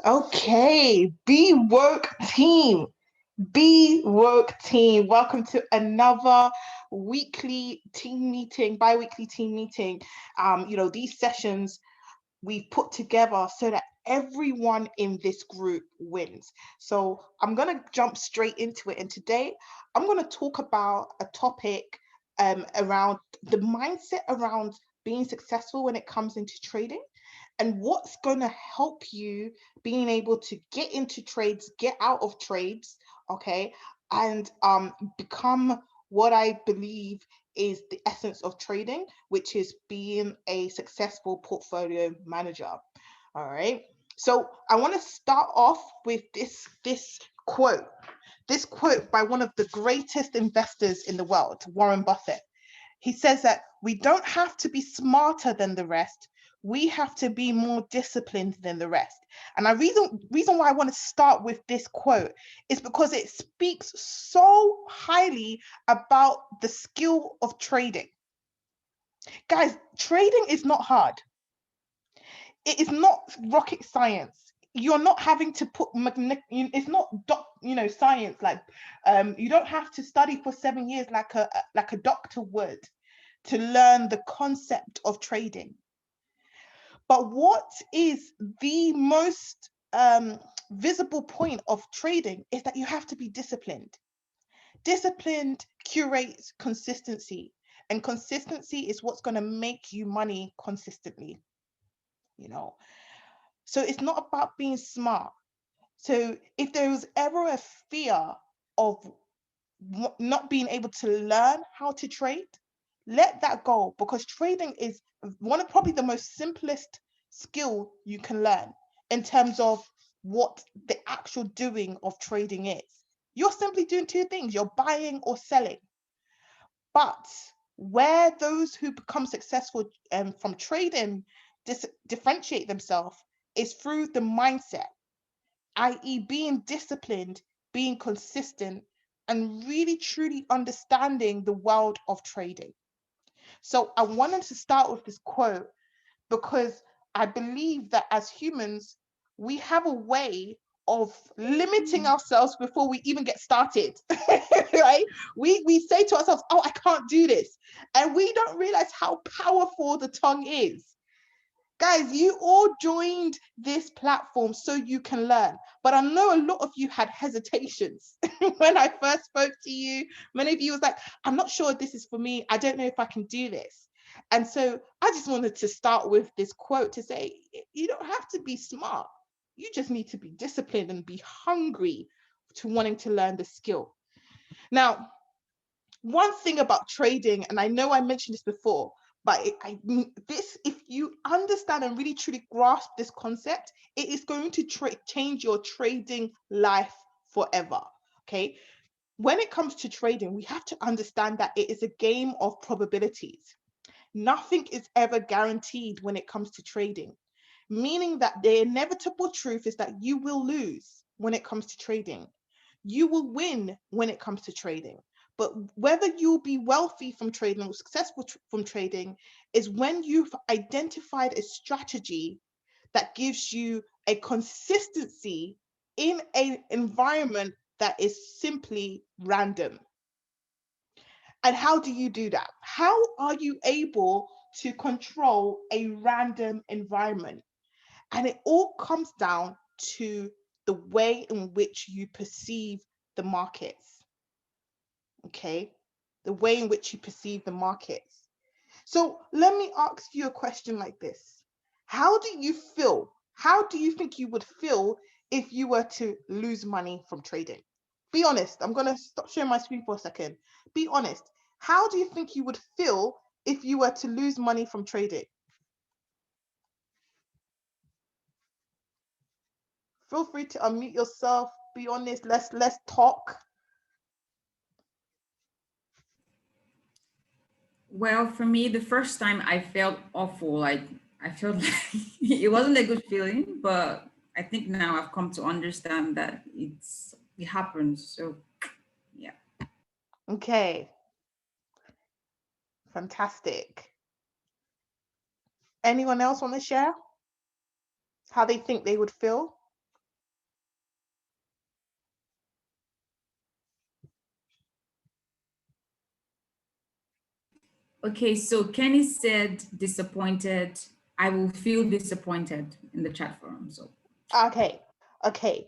Okay, be woke team. Be woke team. Welcome to another weekly team meeting, bi-weekly team meeting. These sessions we've put together so that everyone in this group wins. So I'm gonna jump straight into it. And today I'm gonna talk about a topic around the mindset around being successful when it comes into trading and what's going to help you being able to get into trades, get out of trades, okay, and become what I believe is the essence of trading, which is being a successful portfolio manager. All right. So I want to start off with this quote. This quote by one of the greatest investors in the world, Warren Buffett. He says that we don't have to be smarter than the rest. We have to be more disciplined than the rest. And the reason why I want to start with this quote is because it speaks so highly about the skill of trading. Guys, trading is not hard. It is not rocket science. You're not having to put it's not science like you don't have to study for 7 years like a doctor would to learn the concept of trading. But what is the most visible point of trading is that you have to be disciplined. Disciplined curates consistency, and consistency is what's going to make you money consistently, you know. So it's not about being smart. So if there was ever a fear of not being able to learn how to trade, let that go, because trading is one of probably the most simplest skill you can learn in terms of what the actual doing of trading is. You're simply doing two things: you're buying or selling. But where those who become successful from trading differentiate themselves is through the mindset, i.e., being disciplined, being consistent, and really truly understanding the world of trading. So I wanted to start with this quote because I believe that as humans, we have a way of limiting ourselves before we even get started, right? We say to ourselves, oh, I can't do this. And we don't realize how powerful the tongue is. Guys, you all joined this platform so you can learn. But I know a lot of you had hesitations when I first spoke to you. Many of you was like, I'm not sure this is for me. I don't know if I can do this. And so I just wanted to start with this quote to say, you don't have to be smart. You just need to be disciplined and be hungry to wanting to learn the skill. Now, one thing about trading, and I know I mentioned this before, but if you understand and really truly grasp this concept, it is going to change your trading life forever. Okay. When it comes to trading, we have to understand that it is a game of probabilities. Nothing is ever guaranteed when it comes to trading, meaning that the inevitable truth is that you will lose when it comes to trading. You will win when it comes to trading. But whether you'll be wealthy from trading or successful from trading is when you've identified a strategy that gives you a consistency in an environment that is simply random. And how do you do that? How are you able to control a random environment? And it all comes down to the way in which you perceive the markets. Okay, the way in which you perceive the markets. So let me ask you a question like this. How do you feel? How do you think you would feel if you were to lose money from trading? Be honest. I'm going to stop sharing my screen for a second. Be honest. How do you think you would feel if you were to lose money from trading? Feel free to unmute yourself. Be honest. Let's talk. Well, for me, the first time I felt awful. Like I felt like it wasn't a good feeling, but I think now I've come to understand that it happens. So yeah. Okay. Fantastic. Anyone else want to share how they think they would feel? Okay, so Kenny said disappointed. I will feel disappointed in the chat forum. So Okay, okay.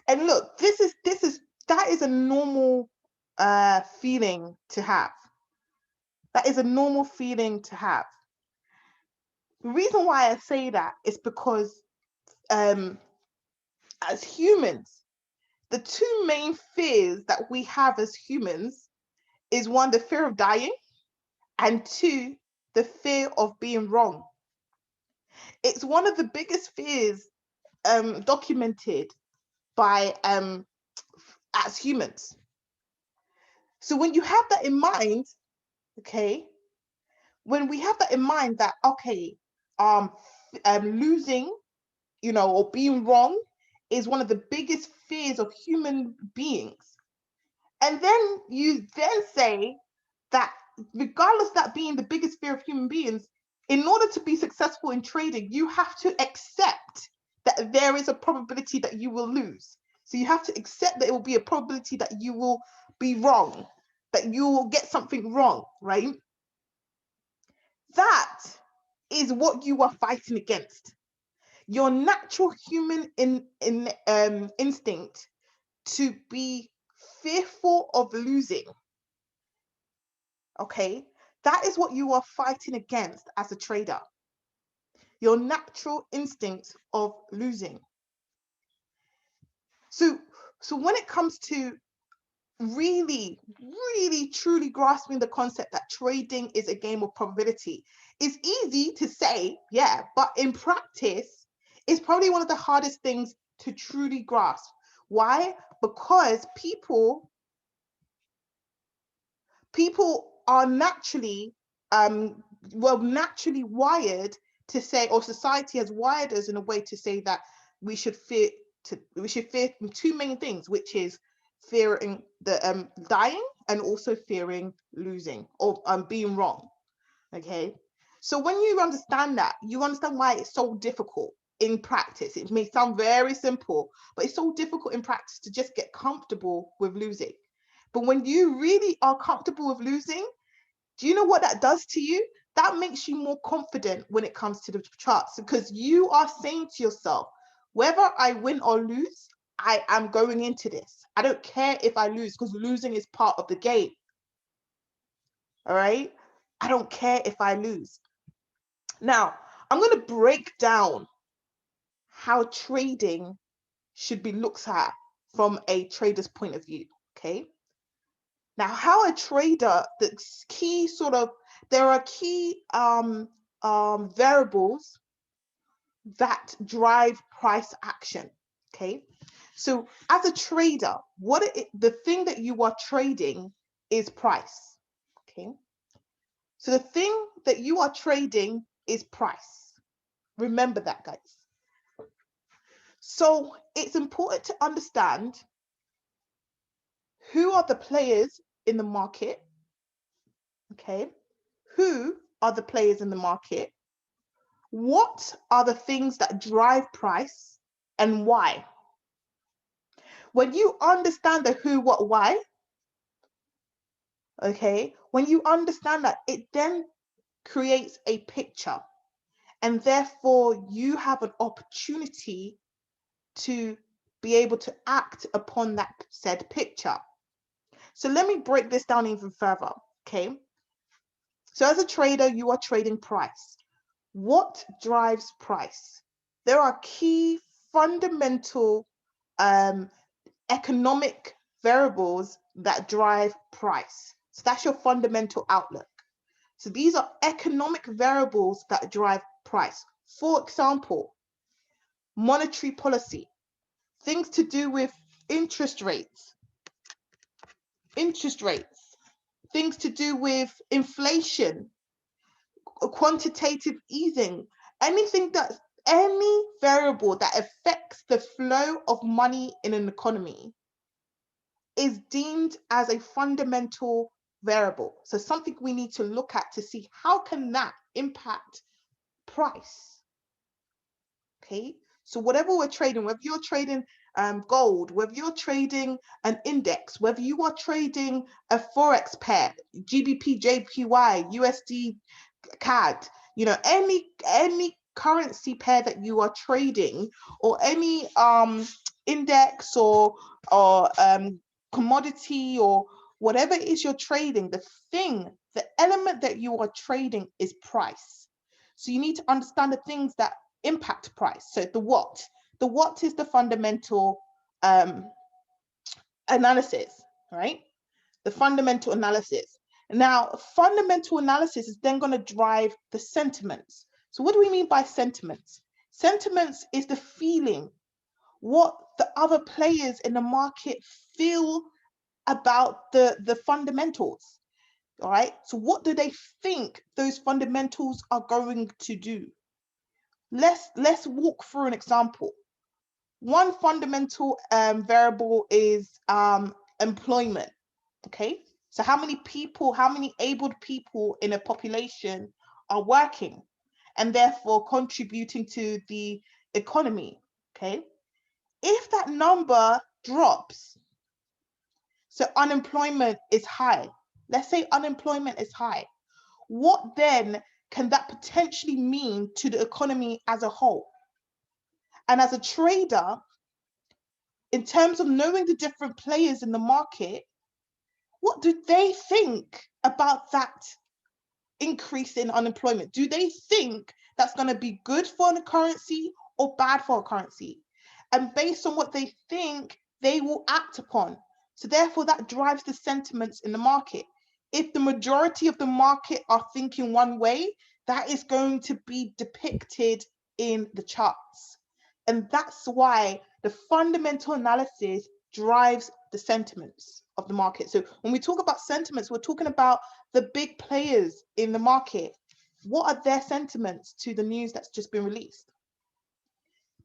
And look, that is a normal feeling to have. That is a normal feeling to have. The reason why I say that is because um as humans, the two main fears that we have as humans is one, the fear of dying, and two, the fear of being wrong. It's one of the biggest fears documented by as humans. So when you have that in mind, okay, when we have that in mind that okay, um, losing, or being wrong is one of the biggest fears of human beings, and then you then say that regardless of that being the biggest fear of human beings, in order to be successful in trading, you have to accept that there is a probability that you will lose. So you have to accept that it will be a probability that you will be wrong, that you will get something wrong, right? That is what you are fighting against. Your natural human instinct to be fearful of losing. Okay, that is what you are fighting against as a trader. Your natural instinct of losing. So, when it comes to really, really, truly grasping the concept that trading is a game of probability, it's easy to say, yeah, but in practice, it's probably one of the hardest things to truly grasp. Why? Because people are naturally naturally wired to say, or society has wired us in a way to say that we should fear two main things, which is fearing the dying and also fearing losing or being wrong. Okay, so when you understand that, you understand why it's so difficult in practice. It may sound very simple, but it's so difficult in practice to just get comfortable with losing. But when you really are comfortable with losing, do you know what that does to you? That makes you more confident when it comes to the charts, because you are saying to yourself, whether I win or lose, I am going into this. I don't care if I lose, because losing is part of the game. All right? I don't care if I lose. Now, I'm going to break down how trading should be looked at from a trader's point of view. Okay? Now, how a trader, there are key variables that drive price action. Okay, so as a trader, the thing that you are trading is price. Okay, so the thing that you are trading is price. Remember that, guys. So it's important to understand who are the players in the market. Okay, who are the players in the market? What are the things that drive price and why? When you understand the who, what, why, okay, when you understand that, it then creates a picture, and therefore you have an opportunity to be able to act upon that said picture. So let me break this down even further, okay? So as a trader, you are trading price. What drives price? There are key fundamental economic variables that drive price. So that's your fundamental outlook. So these are economic variables that drive price. For example, monetary policy, things to do with interest rates, things to do with inflation, quantitative easing, any variable that affects the flow of money in an economy is deemed as a fundamental variable. So something we need to look at to see how can that impact price. Okay, So whatever we're trading, whether you're trading gold, whether you're trading an index, whether you are trading a forex pair, GBP, JPY, USD, CAD, you know, any currency pair that you are trading, or any index or commodity, or whatever it is you're trading, the element that you are trading is price. So you need to understand the things that impact price. So the what is the fundamental analysis, right? The fundamental analysis. Now, fundamental analysis is then going to drive the sentiments. So what do we mean by sentiments? Sentiments is the feeling, what the other players in the market feel about the fundamentals. All right. So what do they think those fundamentals are going to do? Let's walk through an example. One fundamental variable is employment. Okay. So how many people, how many abled people in a population are working and therefore contributing to the economy? Okay. If that number drops, so unemployment is high. Let's say unemployment is high. What then can that potentially mean to the economy as a whole? And as a trader, in terms of knowing the different players in the market, what do they think about that increase in unemployment? Do they think that's going to be good for the currency or bad for a currency? And based on what they think, they will act upon. So therefore, that drives the sentiments in the market. If the majority of the market are thinking one way, that is going to be depicted in the charts. And that's why the fundamental analysis drives the sentiments of the market. So when we talk about sentiments, we're talking about the big players in the market. What are their sentiments to the news that's just been released?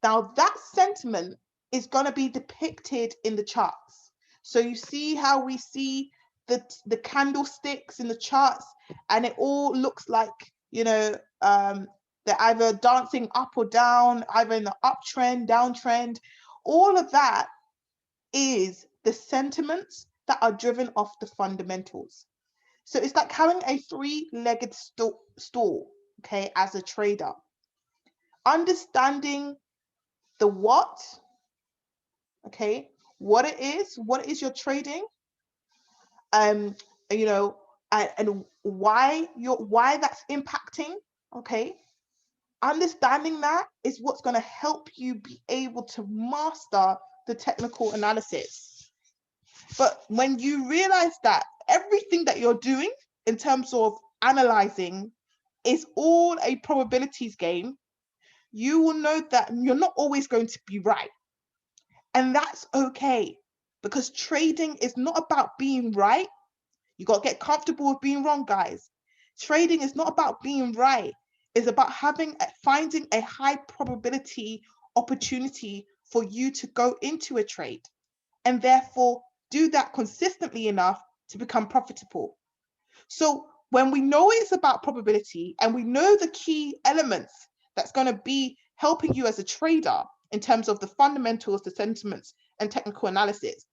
Now that sentiment is going to be depicted in the charts. So you see how we see the candlesticks in the charts, and it all looks like, you know, they're either dancing up or down, either in the uptrend, downtrend. All of that is the sentiments that are driven off the fundamentals. So it's like having a three-legged stool, okay, as a trader. Understanding the what, okay, what it is you're trading, you know, and why that's impacting, okay. Understanding that is what's going to help you be able to master the technical analysis. But when you realize that everything that you're doing in terms of analyzing is all a probabilities game, you will know that you're not always going to be right. And that's okay, because trading is not about being right. You got to get comfortable with being wrong, guys. Trading is not about being right. It's about finding a high probability opportunity for you to go into a trade, and therefore do that consistently enough to become profitable. So when we know it's about probability and we know the key elements that's going to be helping you as a trader in terms of the fundamentals, the sentiments, and technical analysis,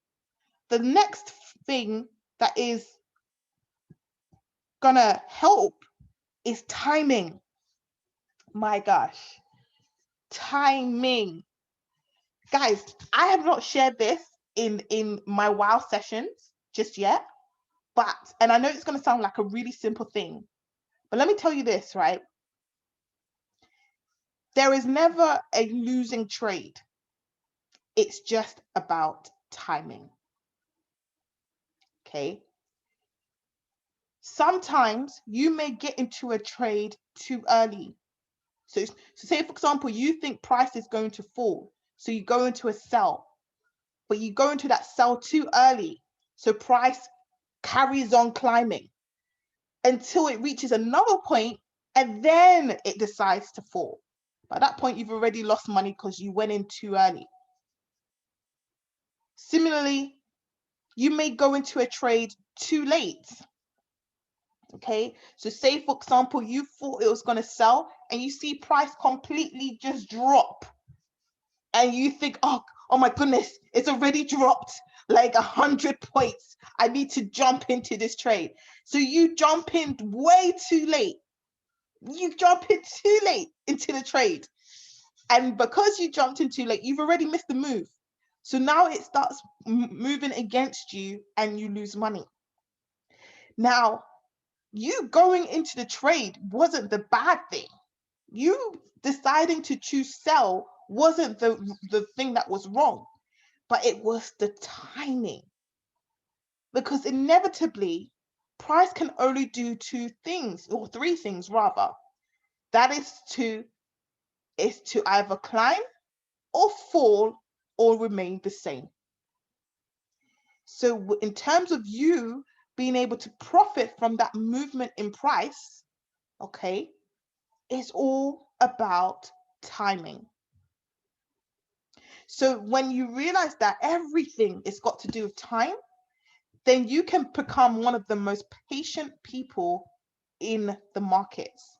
the next thing that is going to help is timing. My gosh, timing. Guys, I have not shared this in my WOW sessions just yet, and I know it's going to sound like a really simple thing, but let me tell you this, right? There is never a losing trade. It's just about timing. Okay. Sometimes you may get into a trade too early. So say, for example, you think price is going to fall. So you go into a sell, but you go into that sell too early. So price carries on climbing until it reaches another point, and then it decides to fall. By that point, you've already lost money because you went in too early. Similarly, you may go into a trade too late. Okay, so say, for example, you thought it was going to sell and you see price completely just drop. and you think, oh my goodness, it's already dropped like 100 points. I need to jump into this trade. So you jump in way too late. You jump in too late into the trade. And because you jumped in too late, you've already missed the move. So now it starts moving against you and you lose money. Now, you going into the trade wasn't the bad thing. You deciding to choose sell wasn't the thing that was wrong, but it was the timing. Because inevitably, price can only do two things, or three things rather. That is to either climb or fall or remain the same. So in terms of you being able to profit from that movement in price, okay, it's all about timing. So when you realize that everything is got to do with time, then you can become one of the most patient people in the markets.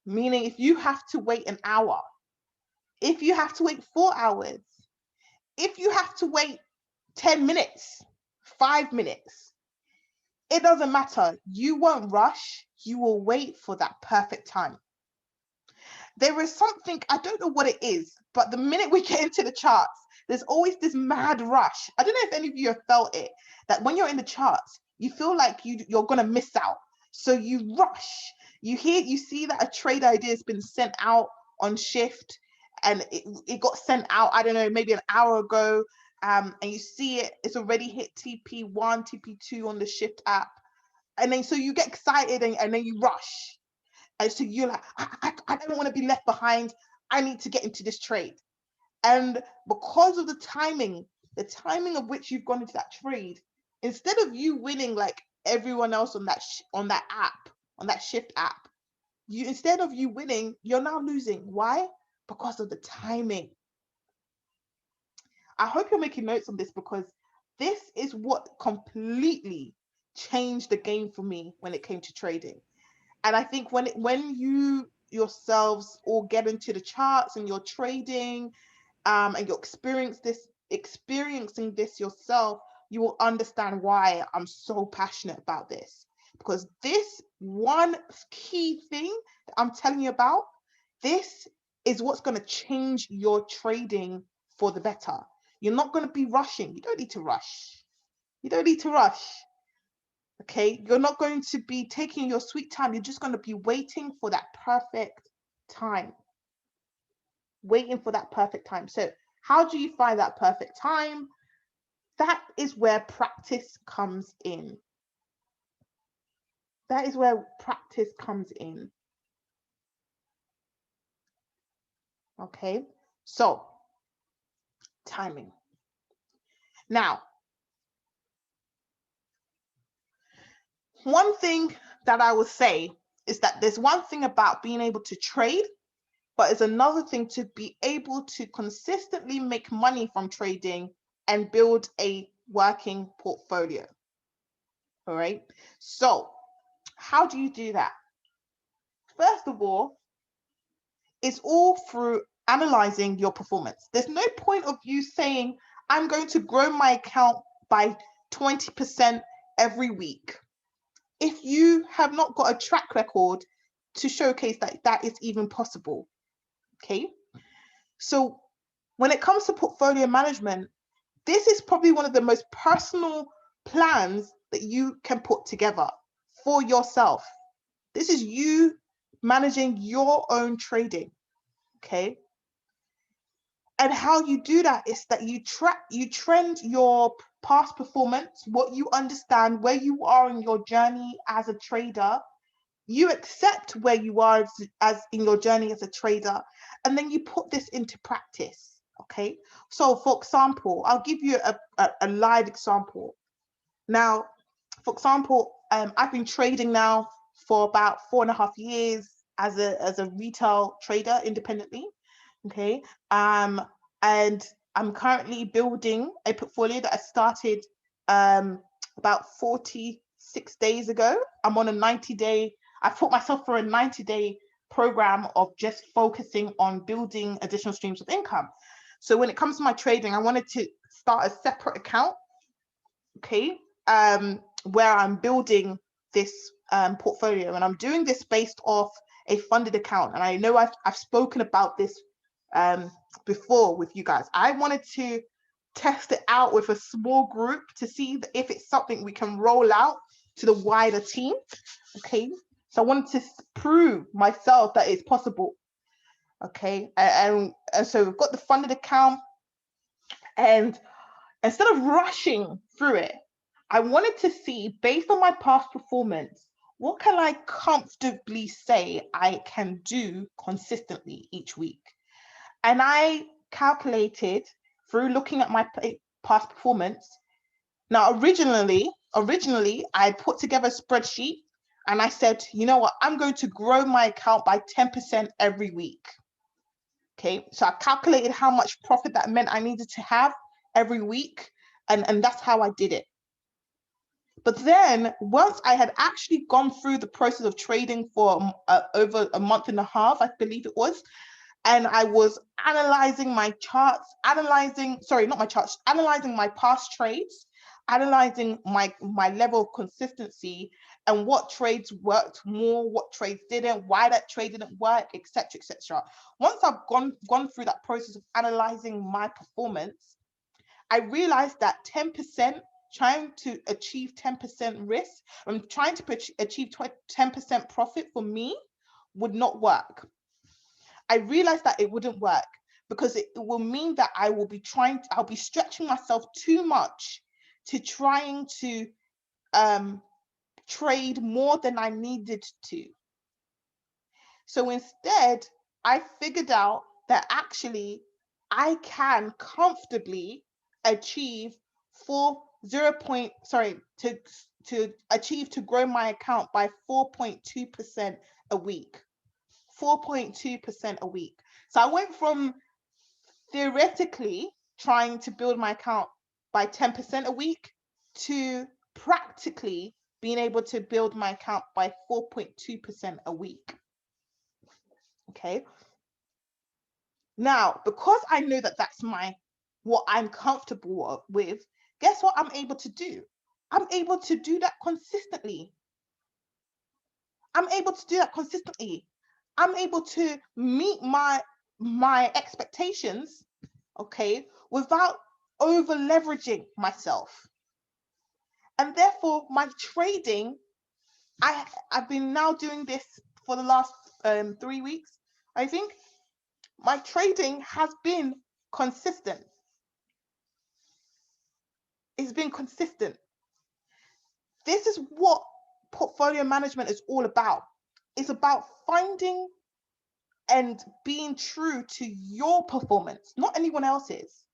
Meaning if you have to wait an hour, if you have to wait 4 hours, if you have to wait 10 minutes, 5 minutes, it doesn't matter. You won't rush. You will wait for that perfect time. There is something, I don't know what it is, but the minute we get into the charts, there's always this mad rush. I don't know if any of you have felt it, that when you're in the charts, you feel like you're going to miss out. So you rush. You see that a trade idea has been sent out on shift and it got sent out, I don't know, maybe an hour ago. And you see it's already hit TP1, TP2 on the shift app. And then so you get excited and then you rush. And so you're like, I don't want to be left behind. I need to get into this trade. And because of the timing of which you've gone into that trade, instead of you winning like everyone else on that app, on that shift app, instead of you winning, you're now losing. Why? Because of the timing. I hope you're making notes on this, because this is what completely changed the game for me when it came to trading. And I think when you yourselves all get into the charts and you're trading, and you're experiencing this yourself, you will understand why I'm so passionate about this. Because this one key thing that I'm telling you about, this is what's going to change your trading for the better. You're not going to be rushing. You don't need to rush. You don't need to rush. Okay, you're not going to be taking your sweet time. You're just going to be waiting for that perfect time. Waiting for that perfect time. So how do you find that perfect time? That is where practice comes in. That is where practice comes in. Okay, so timing. Now, one thing that I would say is that there's one thing about being able to trade, but it's another thing to be able to consistently make money from trading and build a working portfolio. All right. So how do you do that? First of all, it's all through analyzing your performance. There's no point of you saying, I'm going to grow my account by 20% every week, if you have not got a track record to showcase that that is even possible. Okay. So when it comes to portfolio management, this is probably one of the most personal plans that you can put together for yourself. This is you managing your own trading. Okay. And how you do that is that you trend your past performance, what you understand, where you are in your journey as a trader. You accept where you are as in your journey as a trader, and then you put this into practice. Okay. So for example, I'll give you a live example. Now, for example, I've been trading now for about 4.5 years as a retail trader independently. Okay. And I'm currently building a portfolio that I started about 46 days ago. I'm on a 90-day, I put myself for a 90-day program of just focusing on building additional streams of income. So when it comes to my trading, I wanted to start a separate account, okay, where I'm building this portfolio, and I'm doing this based off a funded account. And I know I've spoken about this before with you guys. I wanted to test it out with a small group to see if it's something we can roll out to the wider team, okay? So I wanted to prove myself that it's possible, okay? And so we've got the funded account, and instead of rushing through it, I wanted to see, based on my past performance, what can I comfortably say I can do consistently each week? And I calculated through looking at my past performance. Now, originally, I put together a spreadsheet and I said, you know what, I'm going to grow my account by 10% every week. Okay, so I calculated how much profit that meant I needed to have every week, and that's how I did it. But then once I had actually gone through the process of trading for over a month and a half, I believe it was, and I was analyzing my charts, analyzing my past trades, analyzing my level of consistency and what trades worked more, what trades didn't, why that trade didn't work, etc., etc. Once I've gone through that process of analyzing my performance, I realized that 10%, trying to achieve 10% risk, I'm trying to achieve 10% profit for me would not work. I realized that it wouldn't work because it will mean that I'll be stretching myself too much to trying to trade more than I needed to. So instead, I figured out that actually I can comfortably achieve to grow my account by 4.2% a week. 4.2% a week. So I went from theoretically trying to build my account by 10% a week to practically being able to build my account by 4.2% a week. Okay. Now, because I know that that's what I'm comfortable with, guess what I'm able to do? I'm able to do that consistently. I'm able to meet my expectations, okay, without over leveraging myself. And therefore, my trading, I've been now doing this for the last 3 weeks, I think. My trading has been consistent. It's been consistent. This is what portfolio management is all about. It's about finding and being true to your performance, not anyone else's.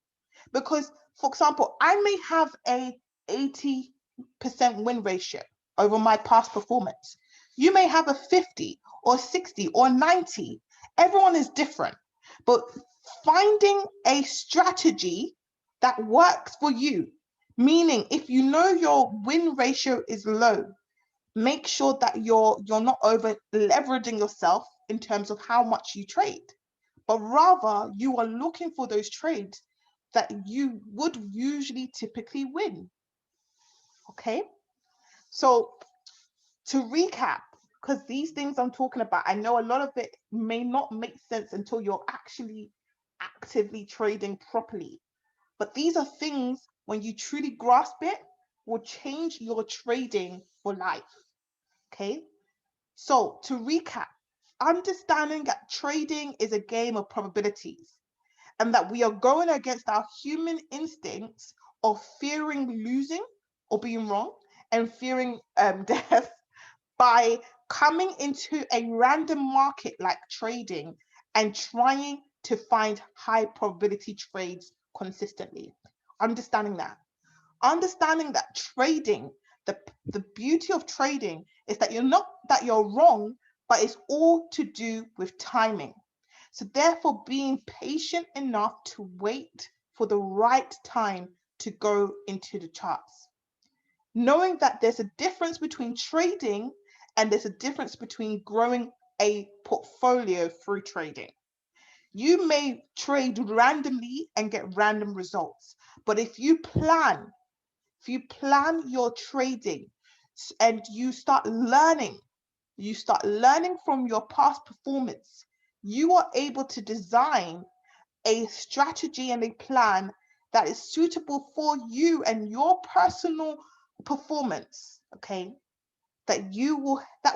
Because, for example, I may have a 80% win ratio over my past performance. You may have a 50 or 60 or 90. Everyone is different. But finding a strategy that works for you, meaning if you know your win ratio is low, make sure that you're not over leveraging yourself in terms of how much you trade, but rather you are looking for those trades that you would usually typically win. Okay, so to recap, because these things I'm talking about, I know a lot of it may not make sense until you're actually actively trading properly, but these are things, when you truly grasp it, will change your trading for life. Okay, so to recap, understanding that trading is a game of probabilities and that we are going against our human instincts of fearing losing or being wrong and fearing death by coming into a random market like trading and trying to find high probability trades consistently. Understanding that trading, the beauty of trading is that you're wrong, but it's all to do with timing. So therefore, being patient enough to wait for the right time to go into the charts. Knowing that there's a difference between trading and there's a difference between growing a portfolio through trading. You may trade randomly and get random results. But if you plan your trading and you start learning from your past performance, you are able to design a strategy and a plan that is suitable for you and your personal performance, okay? That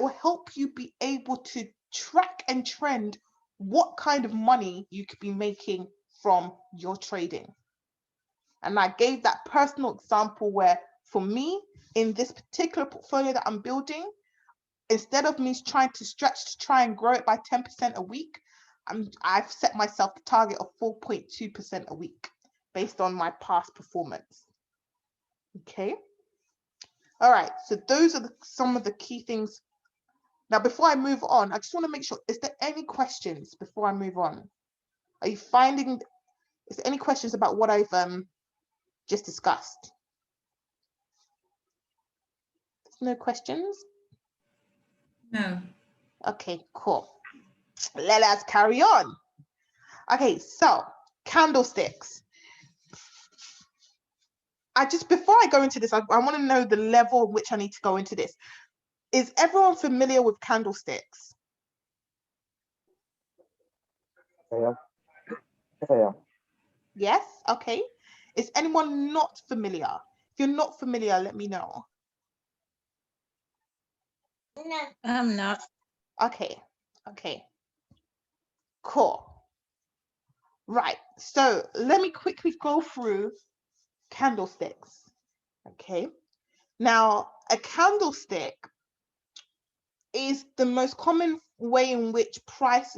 will help you be able to track and trend what kind of money you could be making from your trading. And I gave that personal example where, for me, in this particular portfolio that I'm building, instead of me trying to stretch to try and grow it by 10% a week, I've set myself the target of 4.2% a week based on my past performance. Okay. All right. So those are some of the key things. Now, before I move on, I just want to make sure, is there any questions before I move on? Are you finding, is there any questions about what I've just discussed? No questions? No. Okay, cool. Let us carry on. Okay, so candlesticks. Before I go into this, I want to know the level at which I need to go into this. Is everyone familiar with candlesticks? Yeah. Yes? Okay. Is anyone not familiar? If you're not familiar, let me know. No, I'm not. Okay. Okay. Cool. Right. So let me quickly go through candlesticks. Okay. Now, a candlestick is the most common way in which price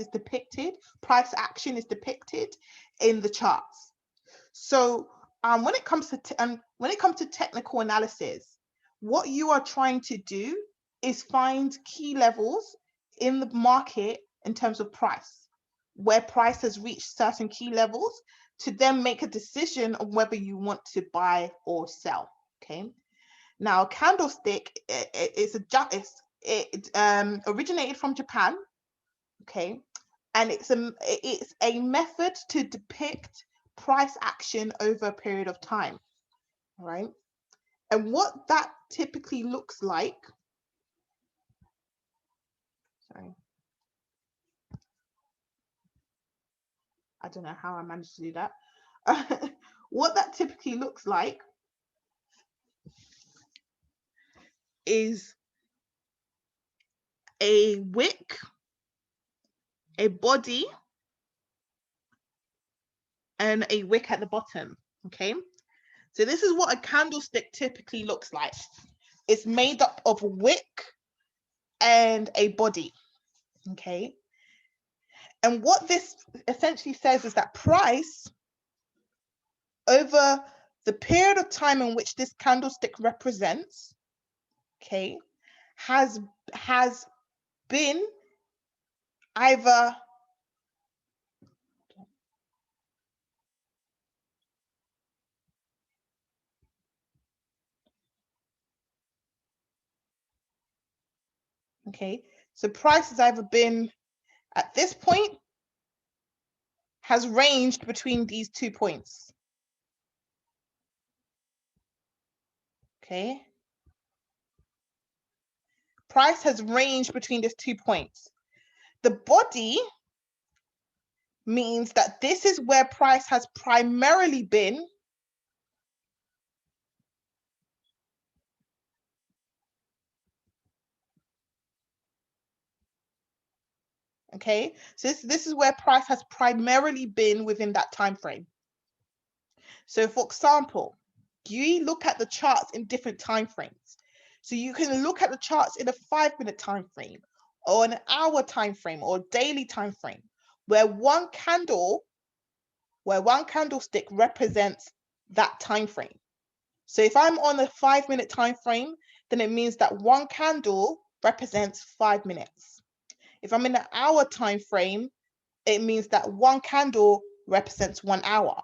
action is depicted in the charts. So when it comes to technical analysis, what you are trying to do is find key levels in the market in terms of price, where price has reached certain key levels, to then make a decision on whether you want to buy or sell. Okay. Now, candlestick originated from Japan. Okay, and it's a method to depict price action over a period of time, right? And what that typically looks like, sorry, I don't know how I managed to do that. What that typically looks like is a wick, a body, and a wick at the bottom. Okay, so this is what a candlestick typically looks like. It's made up of a wick and a body. Okay, and what this essentially says is that price, over the period of time in which this candlestick represents, okay, has been either okay, so price has either been at this point, has ranged between these 2 points. Okay, price has ranged between these 2 points. The body means that this is where price has primarily been okay, so this is where price has primarily been within that time frame. So for example, you look at the charts in different time frames. So you can look at the charts in a 5-minute time frame, or an hour time frame, or daily time frame, where one candlestick represents that time frame. So if I'm on a 5-minute time frame, then it means that one candle represents 5 minutes. If I'm in an hour time frame, it means that one candle represents 1 hour.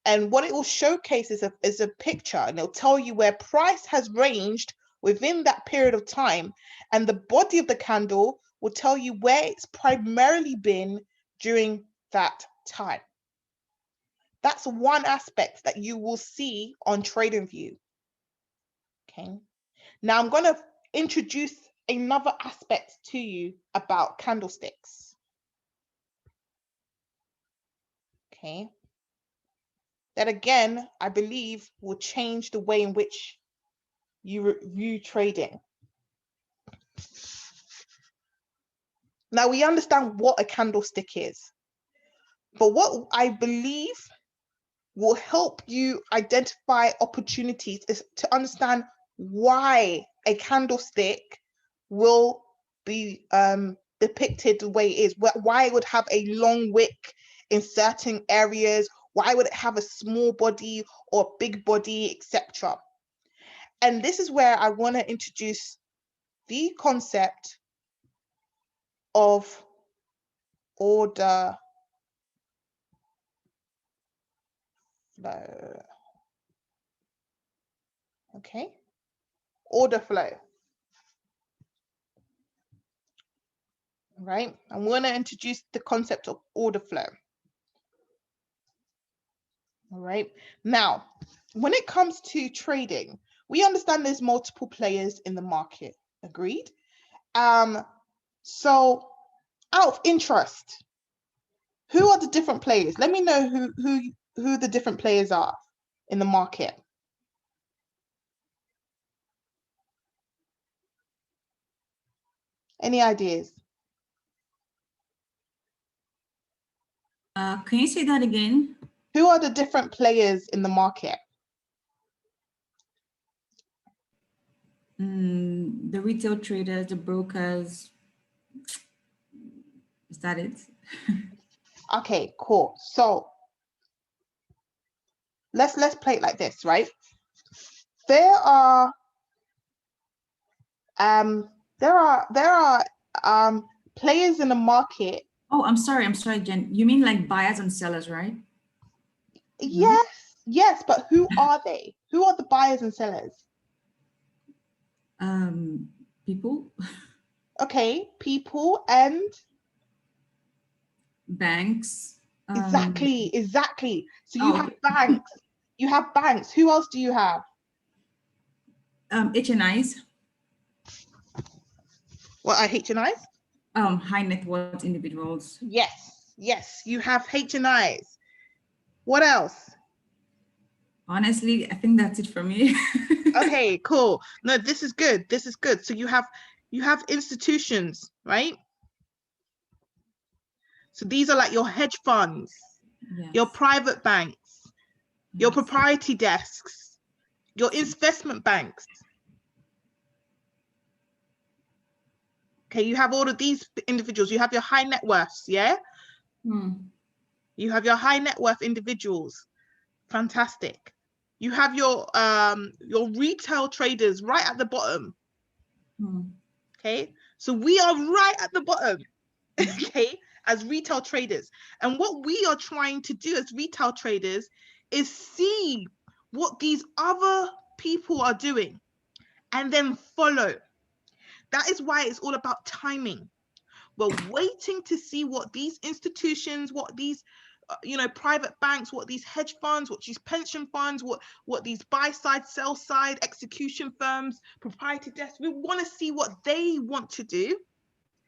And what it will showcase is a picture, and it'll tell you where price has ranged within that period of time. And the body of the candle will tell you where it's primarily been during that time. That's one aspect that you will see on TradingView. Okay. Now I'm going to introduce another aspect to you about candlesticks. Okay. That again, I believe will change the way in which you view trading. Now we understand what a candlestick is, but what I believe will help you identify opportunities is to understand why a candlestick will be depicted the way it is, why it would have a long wick in certain areas, why would it have a small body or big body, etc. And this is where I want to introduce the concept of order flow. Okay, order flow. Right, I'm going to introduce the concept of order flow. All right, now when it comes to trading, we understand there's multiple players in the market. Agreed? So out of interest, who are the different players? Let me know who the different players are in the market. Any ideas? Can you say that again? Who are the different players in the market? The retail traders, the brokers. Is that it? Okay, cool. So let's play it like this, right? There are players in the market. Oh, I'm sorry, Jen. You mean like buyers and sellers, right? Yes, yes, but who are they? Who are the buyers and sellers? People. Okay, people and Banks. exactly. So you Oh, have banks. You have banks. Who else do you have? HNIs. What are HNIs? High net worth individuals. Yes, yes. You have HNIs. What else? Honestly, I think that's it for me. Okay, cool. No, this is good. This is good. So you have institutions, right? So these are like your hedge funds, Yes. your private banks, your proprietary desks, your investment banks. Okay, you have all of these individuals. You have your high net worths, yeah? You have your high net worth individuals. Fantastic. You have your retail traders right at the bottom. Okay, so we are right at the bottom. Okay, as retail traders. And what we are trying to do as retail traders is see what these other people are doing and then follow. That is why it's all about timing. We're waiting to see what these institutions, what these private banks, what these hedge funds, what these pension funds, what these buy side, sell side, execution firms, proprietary desks, we want to see what they want to do.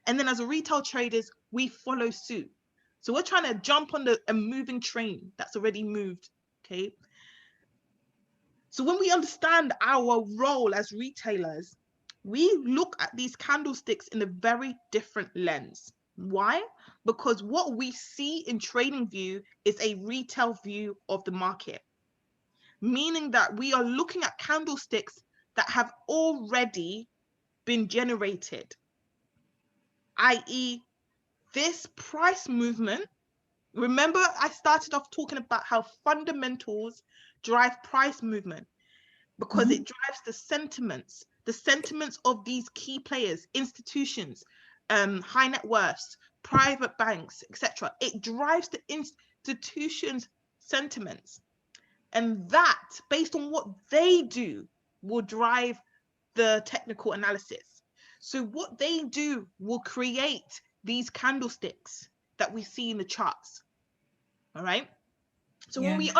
And then as a retail traders, we follow suit. So we're trying to jump on a moving train that's already moved, okay? So when we understand our role as retailers, we look at these candlesticks in a very different lens. Why? Because what we see in TradingView is a retail view of the market, meaning that we are looking at candlesticks that have already been generated, i.e., this price movement. Remember, I started off talking about how fundamentals drive price movement because it drives the sentiments of these key players, institutions, high net worths, private banks, etc. It drives the institutions' sentiments. And that, based on what they do, will drive the technical analysis. So what they do will create these candlesticks that we see in the charts. All right. So Yeah. we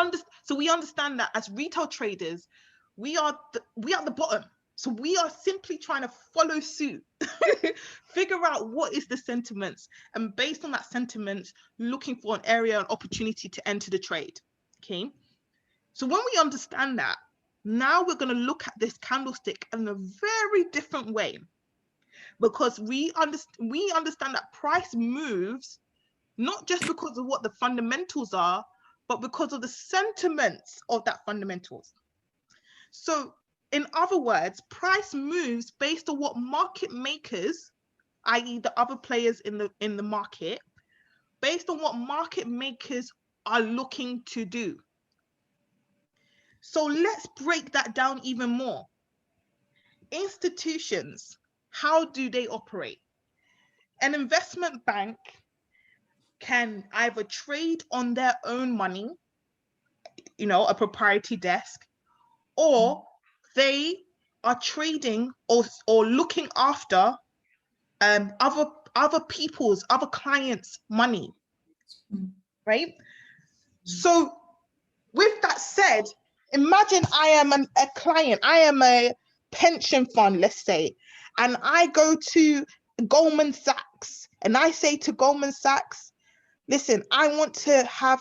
understand that as retail traders, we are at the bottom. So we are simply trying to follow suit, figure out what is the sentiments, and based on that sentiment, looking for an area, an opportunity to enter the trade. Okay. So when we understand that, now we're going to look at this candlestick in a very different way, because we understand that price moves not just because of what the fundamentals are, but because of the sentiments of that fundamentals. So in other words, price moves based on what market makers, i.e. the other players in the market, based on what market makers are looking to do. So let's break that down even more. Institutions, how do they operate? An investment bank can either trade on their own money, a proprietary desk, or they are trading or looking after other people's, other clients' money, right? So with that said, imagine I am a client, I am a pension fund, let's say, and I go to Goldman Sachs and I say to Goldman Sachs, listen, I want to have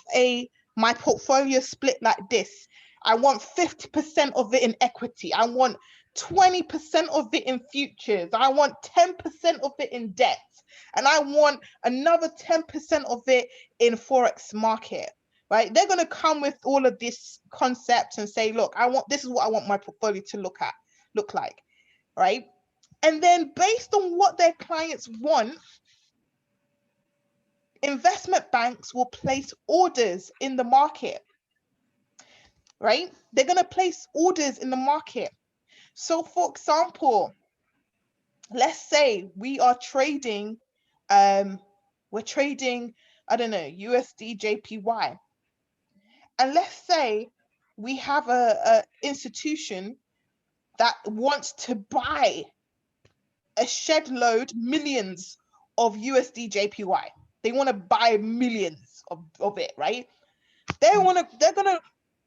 my portfolio split like this. I want 50% of it in equity. I want 20% of it in futures. I want 10% of it in debt. And I want another 10% of it in Forex market, right? They're going to come with all of these concepts and say, look, this is what I want my portfolio to look like, right? And then based on what their clients want, investment banks will place orders in the market, right? They're going to place orders in the market. So for example, let's say we are trading, I don't know, USD JPY. And let's say we have a institution that wants to buy a shed load, millions of USD JPY. They want to buy millions of it, right? They're gonna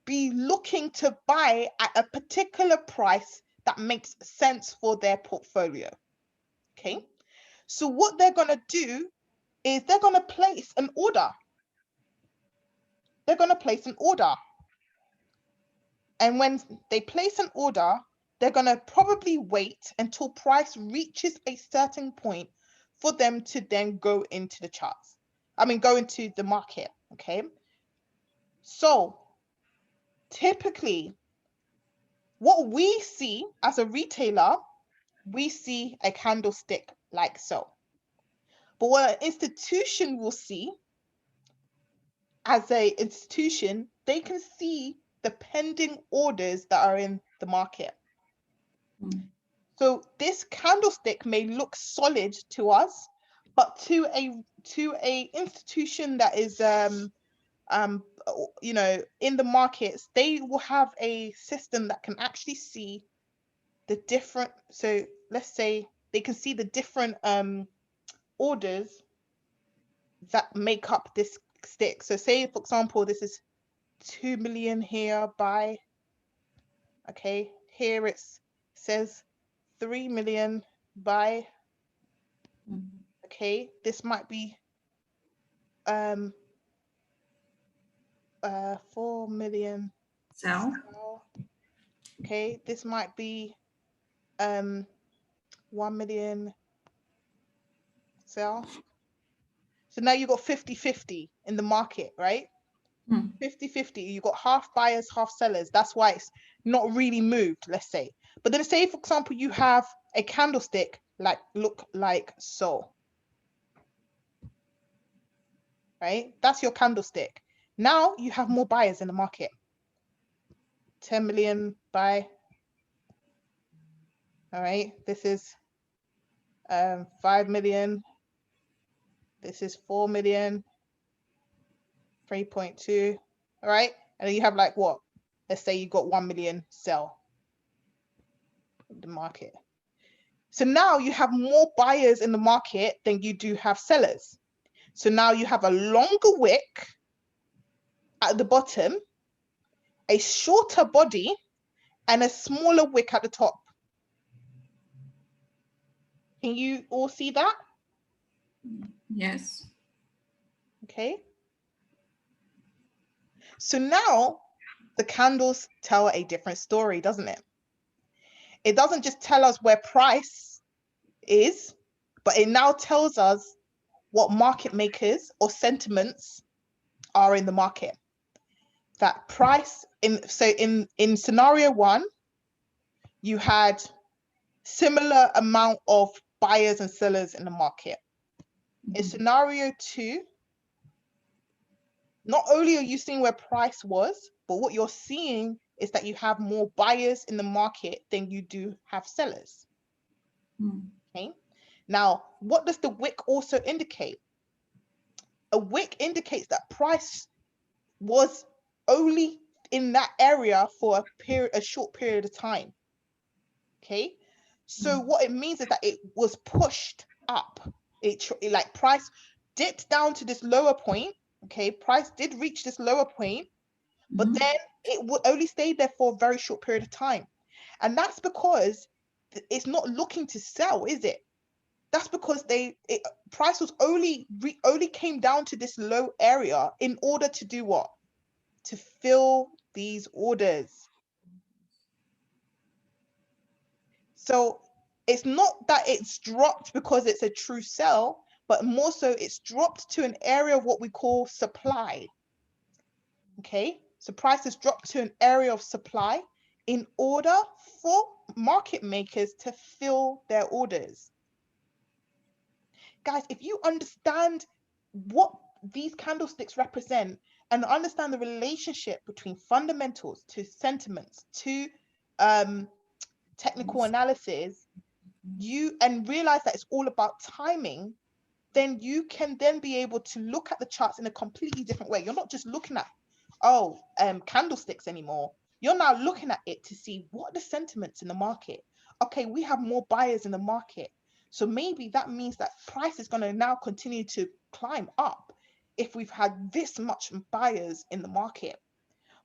be looking to buy at a particular price that makes sense for their portfolio. Okay. So what they're gonna do is they're gonna place an order. They're gonna place an order. And when they place an order, they're gonna probably wait until price reaches a certain point for them to then go into the charts. Go into the market. Okay. So typically, what we see as a retailer, we see a candlestick like so. But what an institution will see, as an institution, they can see the pending orders that are in the market. So this candlestick may look solid to us, but to a institution that is in the markets, they will have a system that can actually see the different, so let's say they can see the different orders that make up this stick. So say, for example, this is 2 million here buy. Okay, here it says 3 million buy. Okay, this might be 4 million Sell. Okay, this might be 1 million sell. So now you got 50-50 in the market, right? 50-50, you got half buyers, half sellers. That's why it's not really moved, let's say. But then say, for example, you have a candlestick look like so, right? That's your candlestick. Now you have more buyers in the market. 10 million buy. All right, this is 5 million. This is 4 million. 3.2. All right, and then you have like what? Let's say you got 1 million sell in the market. So now you have more buyers in the market than you do have sellers. So now you have a longer wick, at the bottom, a shorter body, and a smaller wick at the top. Can you all see that? Yes. Okay. So now the candles tell a different story, doesn't it? It doesn't just tell us where price is, but it now tells us what market makers or sentiments are in the market. That price in scenario 1, you had similar amount of buyers and sellers in the market. In scenario 2, not only are you seeing where price was, but what you're seeing is that you have more buyers in the market than you do have sellers. Okay. Now, what does the wick also indicate? A wick indicates that price was only in that area for a short period of time. Okay. So what it means is that it was pushed up. It like price dipped down to this lower point. Okay. Price did reach this lower point, but then it would only stay there for a very short period of time. And that's because it's not looking to sell, is it? That's because price was only came down to this low area in order to do what? To fill these orders. So it's not that it's dropped because it's a true sell, but more so it's dropped to an area of what we call supply. Okay, so price has dropped to an area of supply in order for market makers to fill their orders. Guys, if you understand what these candlesticks represent and understand the relationship between fundamentals to sentiments to technical analysis, and realize that it's all about timing, then you can then be able to look at the charts in a completely different way. You're not just looking at candlesticks anymore. You're now looking at it to see what are the sentiments in the market. Okay, we have more buyers in the market. So maybe that means that price is going to now continue to climb up if we've had this much buyers in the market.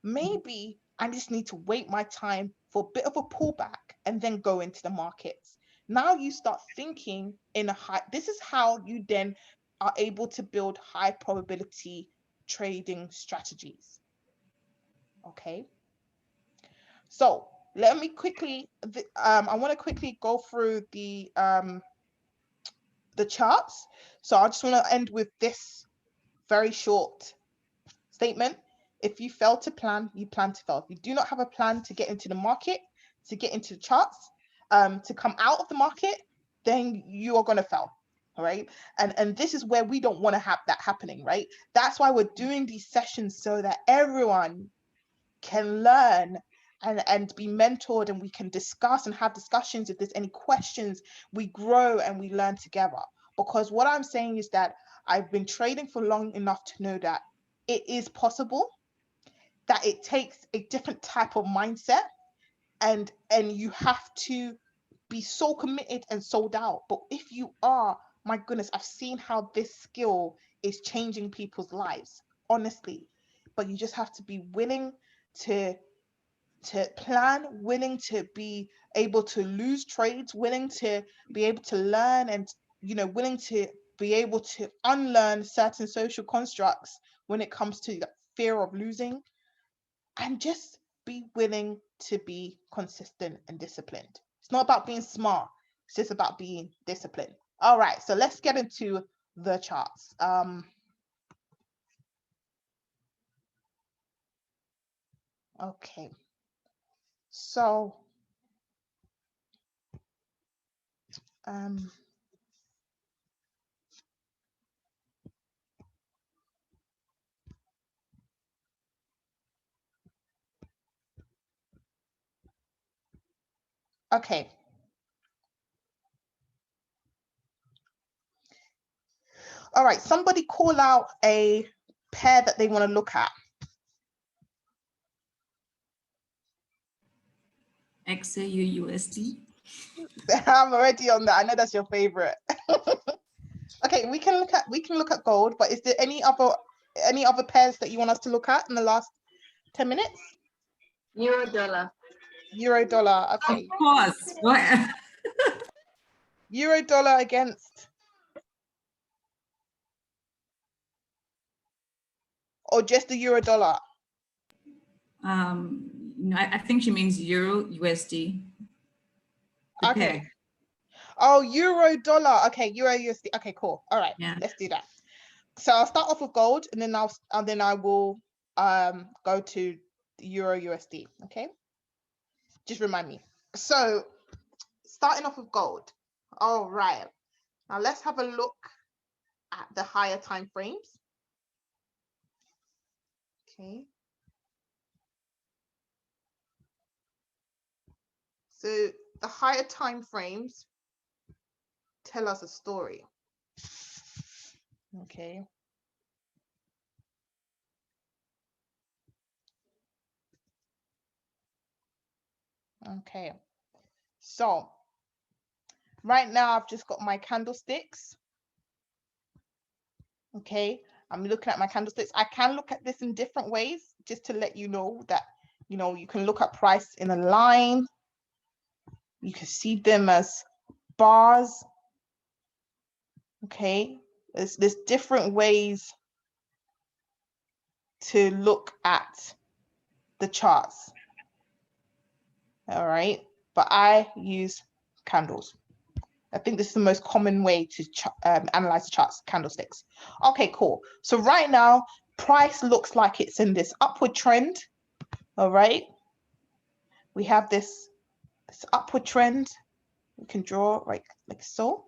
Maybe I just need to wait my time for a bit of a pullback and then go into the markets. Now you start thinking this is how you then are able to build high probability trading strategies. Okay. So let me quickly, I want to quickly go through the charts. So I just want to end with this very short statement. If you fail to plan, you plan to fail. If you do not have a plan to get into the market, to get into the charts, to come out of the market, then you are going to fail. All right. And this is where we don't want to have that happening, right? That's why we're doing these sessions so that everyone can learn and be mentored, and we can discuss and have discussions. If there's any questions, we grow and we learn together. Because what I'm saying is that I've been trading for long enough to know that it is possible, that it takes a different type of mindset, and you have to be so committed and sold out. But if you are, my goodness, I've seen how this skill is changing people's lives, honestly. But you just have to be willing to plan, willing to be able to lose trades, willing to be able to learn, and willing to be able to unlearn certain social constructs when it comes to the fear of losing, and just be willing to be consistent and disciplined. It's not about being smart, it's just about being disciplined. All right, so let's get into the charts. Okay, so okay. All right, somebody call out a pair that they want to look at. XAU-USD. I'm already on that. I know that's your favorite. Okay, we can look at gold, but is there any other Any other pairs that you want us to look at in the last 10 minutes? Euro dollar. Euro dollar, okay. Of course. What? Euro dollar against, or just the euro dollar? No, I think she means Euro USD. The Okay. pair. Oh, euro dollar. Okay, euro USD. Okay, cool. All right, Yeah. let's do that. So I'll start off with gold, and then I will go to euro USD. Okay, just remind me. So starting off with gold. All right. Now let's have a look at the higher time frames. Okay. So the higher time frames tell us a story. Okay. Okay. So right now I've just got my candlesticks. Okay. I'm looking at my candlesticks. I can look at this in different ways, just to let you know that, you know, you can look at price in a line. You can see them as bars. Okay. There's different ways to look at the charts. All right. But I use candles. I think this is the most common way to analyze the charts, candlesticks. Okay, cool. So right now, price looks like it's in this upward trend. All right. We have this upward trend. We can draw right like so.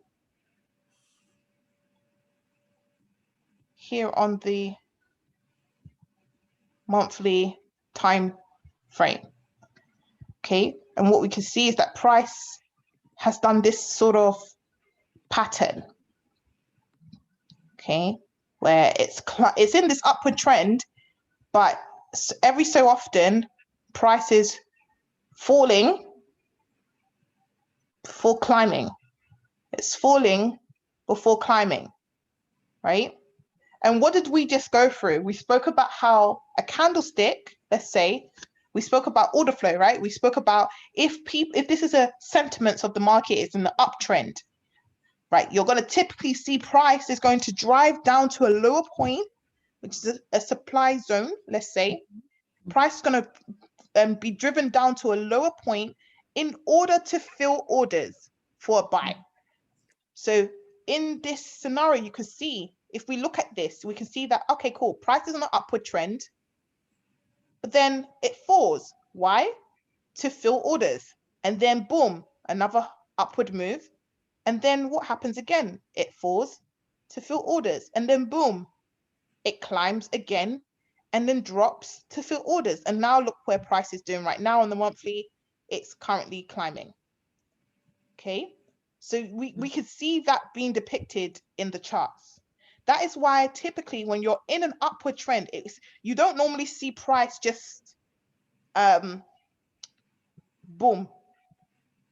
Here on the monthly time frame. Okay. And what we can see is that price has done this sort of pattern. Okay. Where it's in this upward trend, but every so often price is falling before climbing. It's falling before climbing, right? And what did we just go through? We spoke about how a candlestick, let's say, we spoke about order flow, right? We spoke about if this is a sentiment of the market is in the uptrend, right? You're going to typically see price is going to drive down to a lower point, which is a supply zone, let's say. Price is going to be driven down to a lower point in order to fill orders for a buy. So in this scenario, you can see, if we look at this, we can see that, okay, cool, price is on an upward trend, but then it falls. Why? To fill orders. And then boom, another upward move. And then what happens again? It falls to fill orders. And then boom, it climbs again and then drops to fill orders. And now look where price is doing right now on the monthly. It's currently climbing. Okay, so we could see that being depicted in the charts. That is why typically when you're in an upward trend, you don't normally see price just boom.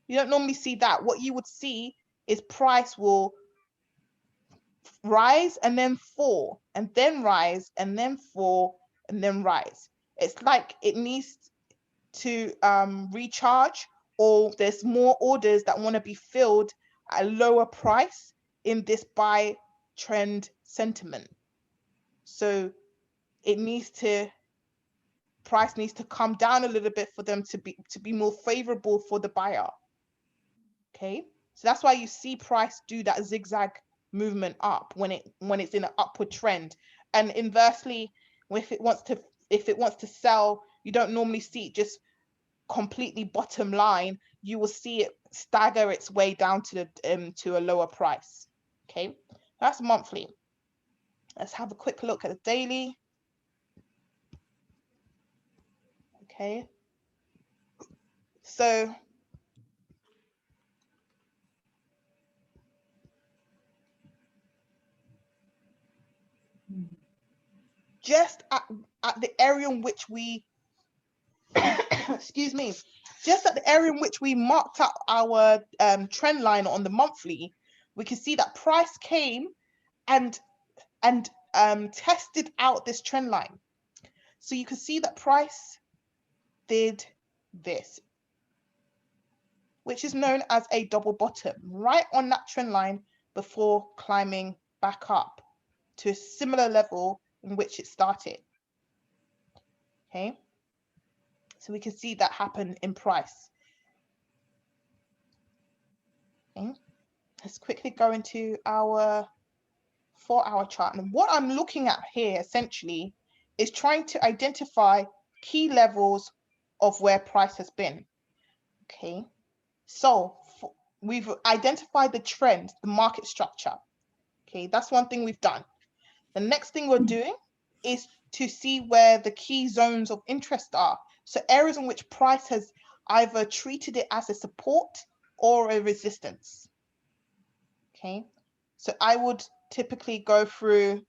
You don't normally see that. What you would see is price will rise and then fall, and then rise and then fall and then rise. It's like it needs to recharge, or there's more orders that want to be filled at a lower price in this buy trend sentiment. So price needs to come down a little bit for them to be more favorable for the buyer. Okay, so that's why you see price do that zigzag movement up when it's in an upward trend. And inversely, if it wants to sell, you don't normally see it just completely bottom line. You will see it stagger its way down to a lower price. Okay, that's monthly. Let's have a quick look at the daily. Okay, so just at the area in which we excuse me, just at the area in which we marked up our trend line on the monthly, we can see that price came and tested out this trend line. So you can see that price did this, which is known as a double bottom, right on that trend line before climbing back up to a similar level in which it started. Okay, so we can see that happen in price. Okay, let's quickly go into our 4-hour chart. And what I'm looking at here essentially is trying to identify key levels of where price has been. Okay, so we've identified the trend, the market structure. Okay, that's one thing we've done. The next thing we're doing is to see where the key zones of interest are. So areas in which price has either treated it as a support or a resistance. Okay, so I would typically go through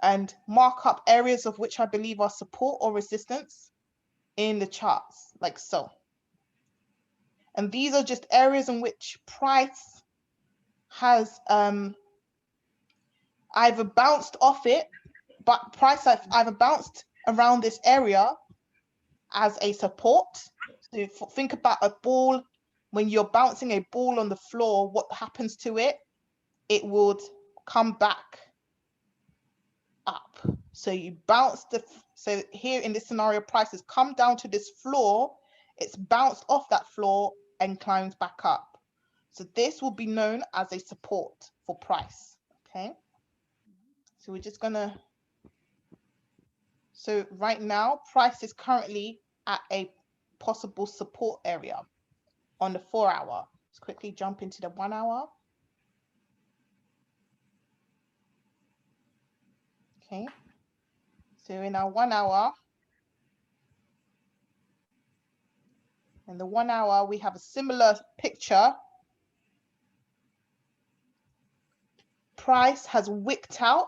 and mark up areas of which I believe are support or resistance in the charts, like so. And these are just areas in which price has either bounced off it, but price has either bounced around this area as a support. So think about a ball. When you're bouncing a ball on the floor, what happens to it? It would come back up. So you bounce so here in this scenario, price has come down to this floor, it's bounced off that floor and climbs back up. So this will be known as a support for price. Okay, so we're just gonna, so right now price is currently at a possible support area on the 4-hour. Let's quickly jump into the 1-hour. Okay, so in our 1-hour, in the 1-hour, we have a similar picture. Price has wicked out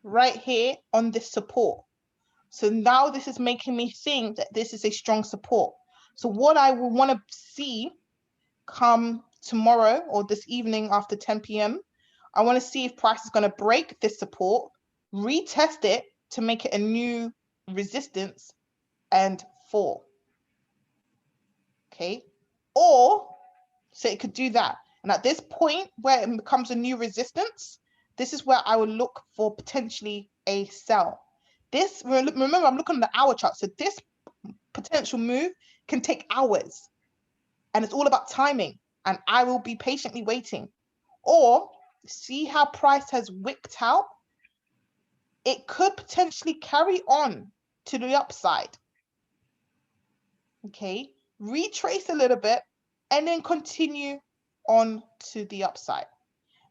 right here on this support. So now this is making me think that this is a strong support. So what I will want to see come tomorrow or this evening after 10 p.m., I want to see if price is going to break this support, retest it to make it a new resistance and fall. Okay, or so it could do that. And at this point where it becomes a new resistance, this is where I would look for potentially a sell. This, remember, I'm looking at the hour chart. So this potential move can take hours and it's all about timing. And I will be patiently waiting. Or see how price has wicked out. It could potentially carry on to the upside. Okay, retrace a little bit and then continue on to the upside.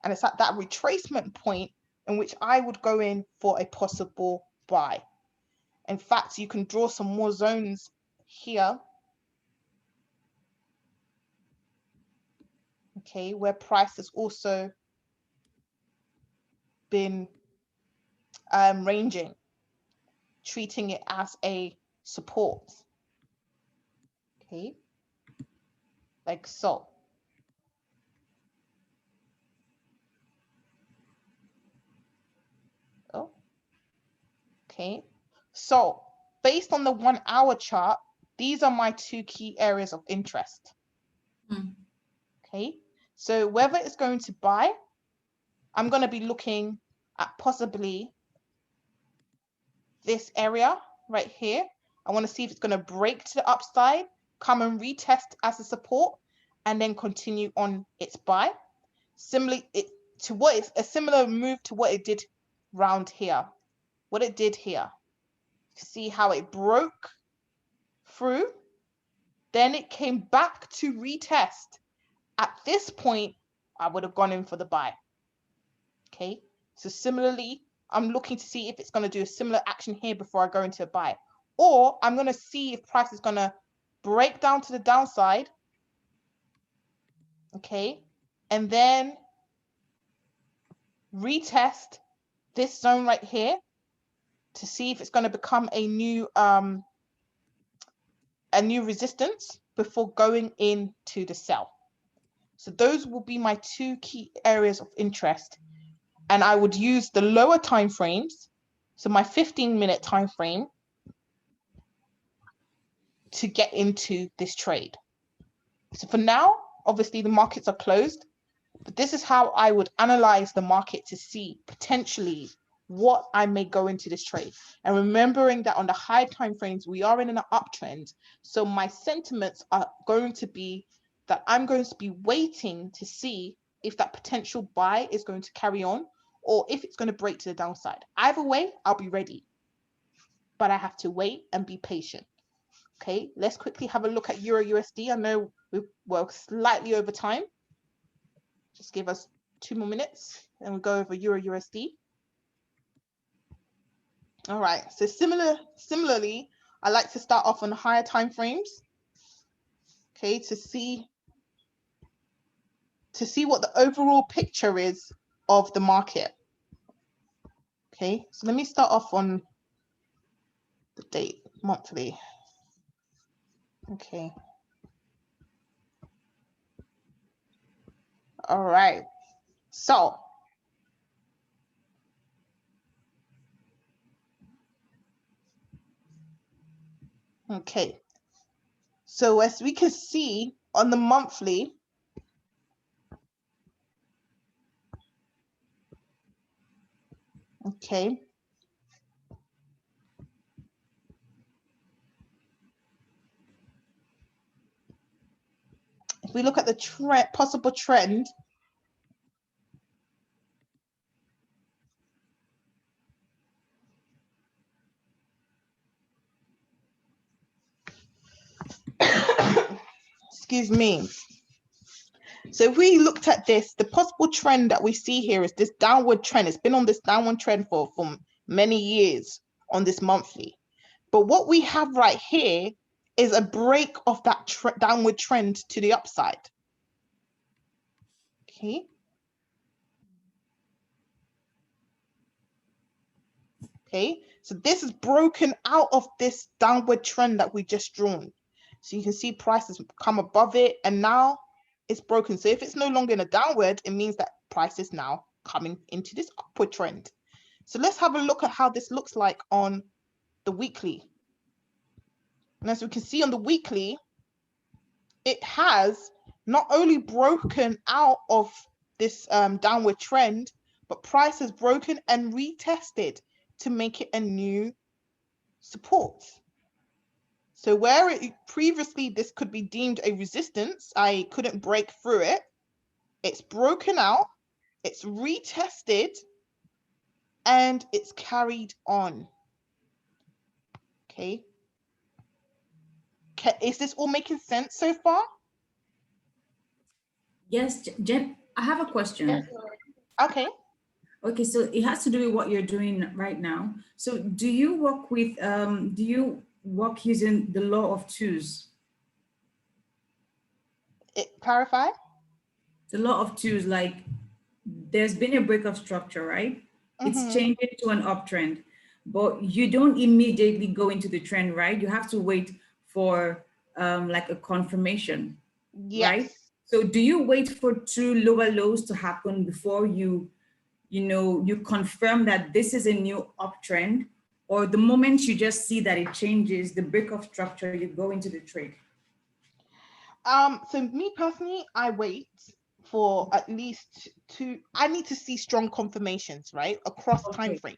And it's at that retracement point in which I would go in for a possible buy. In fact, you can draw some more zones here. Okay, where price has also been ranging, treating it as a support. Okay, like so. Oh, okay. So based on the 1-hour chart, these are my two key areas of interest. Okay, so whether it's going to buy, I'm going to be looking at possibly this area right here. I want to see if it's going to break to the upside, come and retest as a support, and then continue on its buy. Similarly, to what is a similar move to what it did round here. What it did here. See how it broke through, then it came back to retest. At this point, I would have gone in for the buy. Okay, so similarly, I'm looking to see if it's going to do a similar action here before I go into a buy. Or I'm going to see if price is going to break down to the downside. Okay, and then retest this zone right here to see if it's going to become a new resistance before going into the sell. So those will be my two key areas of interest. and I would use the lower time frames, so my 15-minute time frame, to get into this trade. So for now, obviously the markets are closed, but this is how I would analyze the market to see potentially what I may go into this trade. And remembering that on the high time frames, we are in an uptrend. So my sentiments are going to be that I'm going to be waiting to see if that potential buy is going to carry on or if it's going to break to the downside. Either way, I'll be ready. But I have to wait and be patient. Okay, let's quickly have a look at Euro USD. I know we're slightly over time. Just give us 2 more minutes and we'll go over Euro USD. All right, so similarly, I like to start off on higher time frames, okay, to see what the overall picture is of the market. Okay, so let me start off on the date, monthly. Okay. All right, so okay, so as we can see on the monthly, okay, if we look at the trend, possible trend, excuse me. So if we looked at this, the possible trend that we see here is this downward trend. It's been on this downward trend for many years on this monthly. But what we have right here is a break of that downward trend to the upside. Okay. Okay, so this is broken out of this downward trend that we just drawn. So you can see prices come above it and now it's broken. So if it's no longer in a downward, it means that price is now coming into this upward trend. So let's have a look at how this looks like on the weekly. And as we can see on the weekly, it has not only broken out of this downward trend, but price has broken and retested to make it a new support. So where previously this could be deemed a resistance, I couldn't break through it, it's broken out, it's retested, and it's carried on. Okay. Is this all making sense so far? Yes, Jen, I have a question. Okay. Okay, so it has to do with what you're doing right now. So do you work with, do you work using the law of twos? Clarify? The law of twos, like there's been a break of structure, right? It's changing to an uptrend, but you don't immediately go into the trend, right? You have to wait for like a confirmation, Yes. right? So do you wait for two lower lows to happen before you confirm that this is a new uptrend, or the moment you just see that it changes, the break of structure, you go into the trade? So me personally, I wait for at least I need to see strong confirmations, right? Across time frame.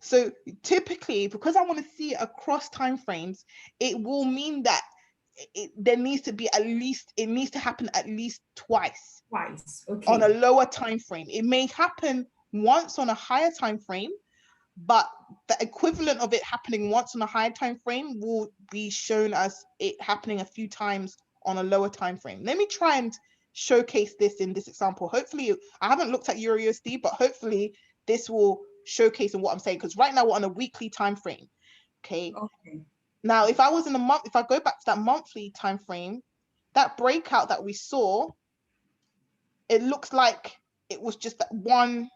So typically, because I want to see it across time frames, it will mean that there needs to be it needs to happen at least twice. Okay. On a lower time frame. It may happen once on a higher time frame, but the equivalent of it happening once on a higher time frame will be shown as it happening a few times on a lower time frame. Let me try and showcase this in this example. Hopefully, I haven't looked at Euro USD, but hopefully this will showcase in what I'm saying, because right now we're on a weekly time frame. Okay. Now, if I was in a month, if I go back to that monthly time frame, that breakout that we saw, it looks like it was just that one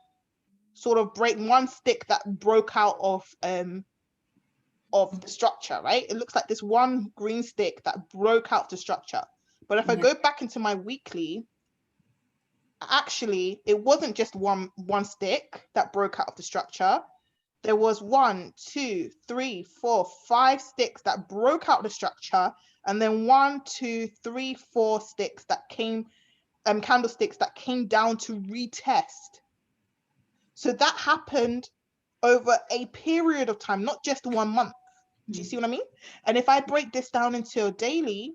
sort of one stick that broke out of the structure, right? It looks like this one green stick that broke out the structure. But if I go back into my weekly, actually, it wasn't just one stick that broke out of the structure. There was 1, 2, 3, 4, 5 sticks that broke out the structure, and then 1, 2, 3, 4 sticks that came, candlesticks that came down to retest. So that happened over a period of time, not just 1 month. Do you see what I mean? And if I break this down into a daily,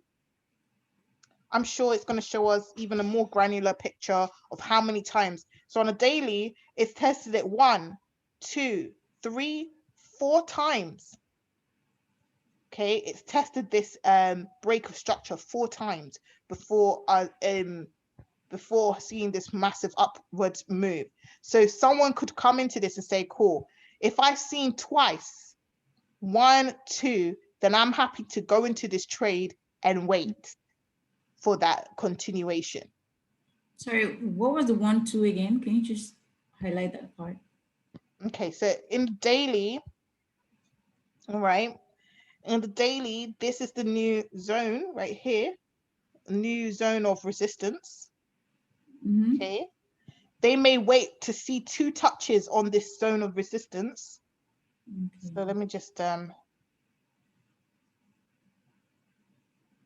I'm sure it's going to show us even a more granular picture of how many times. So on a daily, it's tested it 1, 2, 3, 4 times. Okay, it's tested this break of structure 4 times before seeing this massive upwards move. So someone could come into this and say, cool, if I've seen twice, 1, 2, then I'm happy to go into this trade and wait for that continuation. Sorry, what was the 1, 2 again? Can you just highlight that part? Okay, so in the daily, all right, in the daily, this is the new zone right here, new zone of resistance. Mm-hmm. Okay, they may wait to see 2 touches on this zone of resistance. Okay. So let me just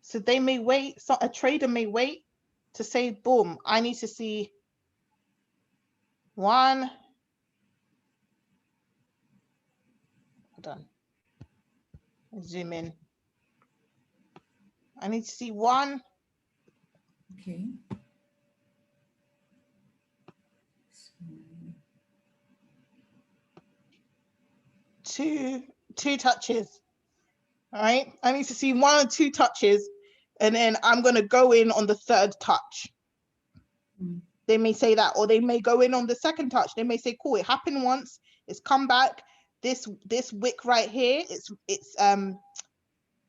so they may wait, so a trader may wait to say, boom, I need to see 1, hold on, zoom in. I need to see 1, Okay. 2 touches. All right, I need to see 1 or 2 touches, and then I'm going to go in on the 3rd touch. They may say that, or they may go in on the 2nd touch. They may say, cool, it happened once, it's come back. This wick right here, it's